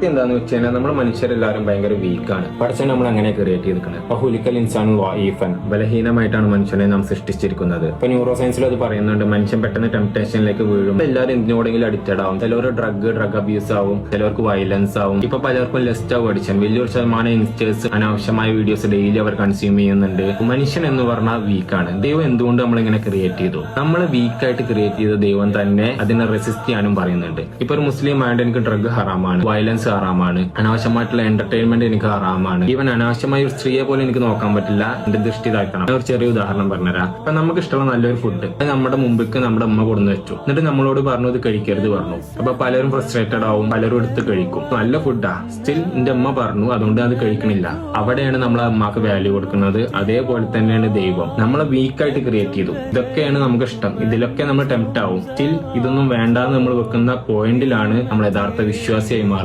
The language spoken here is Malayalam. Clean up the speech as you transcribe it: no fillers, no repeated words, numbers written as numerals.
എന്താന്ന് വെച്ച് കഴിഞ്ഞാൽ നമ്മൾ മനുഷ്യരെല്ലാവരും ഭയങ്കര വീക്കാണ്. പഠിച്ചാൽ നമ്മൾ അങ്ങനെ ക്രിയേറ്റ് ചെയ്തിരിക്കുന്നത്. അപ്പൊ ഹുലിക്കൽ ഇൻസാൻ വഈഫൻ, ബലഹീനമായിട്ടാണ് മനുഷ്യനെ നാം സൃഷ്ടിച്ചിരിക്കുന്നത്. ഇപ്പൊ ന്യൂറോ സയൻസിൽ അത് പറയുന്നുണ്ട്, മനുഷ്യൻ പെട്ടെന്ന് ടെംപ്ടേഷനിലേക്ക് വീഴും. എല്ലാവരും എന്തിനോടെങ്കിലും അഡിക്റ്റഡ് ആവും. ചിലർ ഡ്രഗ് അബ്യൂസ് ആവും, ചിലർക്ക് വയലൻസ് ആവും. ഇപ്പൊ പലർക്കും ലെസ്റ്റ് ആവും അഡിക്ഷൻ. വലിയൊരു ശതമാനം യങ്സ്റ്റേഴ്സ് അനാവശ്യമായ വീഡിയോസ് ഡെയിലി അവർ കൺസ്യൂം ചെയ്യുന്നുണ്ട്. മനുഷ്യൻ എന്ന് പറഞ്ഞാൽ വീക്കാണ്. ദൈവം എന്തുകൊണ്ട് നമ്മളിങ്ങനെ ക്രിയേറ്റ് ചെയ്തു? നമ്മൾ വീക്കായിട്ട് ക്രിയേറ്റ് ചെയ്ത ദൈവം തന്നെ അതിനെ റെസിസ്റ്റ് ചെയ്യാനും പറയുന്നുണ്ട്. ഇപ്പൊ ഒരു മുസ്ലിം ആയിട്ട് എനിക്ക് ഡ്രഗ് ഹറാമാണ്, വയലൻസ് ഹറാമാണ്, അനാവശ്യമായിട്ടുള്ള എന്റർടൈൻമെന്റ് എനിക്ക് ഹറാമാണ്, ഈവൻ അനാവശ്യമായ ഒരു സ്ത്രീയെ പോലും എനിക്ക് നോക്കാൻ പറ്റില്ല, എന്റെ ദൃഷ്ടി താഴ്ത്തണം. ഒരു ചെറിയ ഉദാഹരണം പറഞ്ഞുതരാം. അപ്പൊ നമുക്ക് ഇഷ്ടമുള്ള നല്ലൊരു ഫുഡ് നമ്മുടെ മുമ്പിലേക്ക് നമ്മുടെ അമ്മ കൊടുന്ന് വെച്ചു, എന്നിട്ട് നമ്മളോട് പറഞ്ഞു ഇത് കഴിക്കരുത് പറഞ്ഞു. അപ്പൊ പലരും ഫ്രസ്ട്രേറ്റഡ് ആവും, പലരും എടുത്ത് കഴിക്കും. നല്ല ഫുഡാ, സ്റ്റിൽ എന്റെ അമ്മ പറഞ്ഞു അതുകൊണ്ട് അത് കഴിക്കണില്ല. അവിടെയാണ് നമ്മൾ അമ്മക്ക് വാല്യൂ കൊടുക്കുന്നത്. അതേപോലെ തന്നെയാണ് ദൈവം നമ്മളെ വീക്കായിട്ട് ക്രിയേറ്റ് ചെയ്തു. ഇതൊക്കെയാണ് നമുക്ക് ഇഷ്ടം, ഇതിലൊക്കെ നമ്മൾ ടെംപ്റ്റ് ആവും. സ്റ്റിൽ ഇതൊന്നും വേണ്ടാന്ന് നമ്മൾ വെക്കുന്ന പോയിന്റിലാണ് നമ്മൾ യഥാർത്ഥ വിശ്വാസിയായി മാറുന്നത്.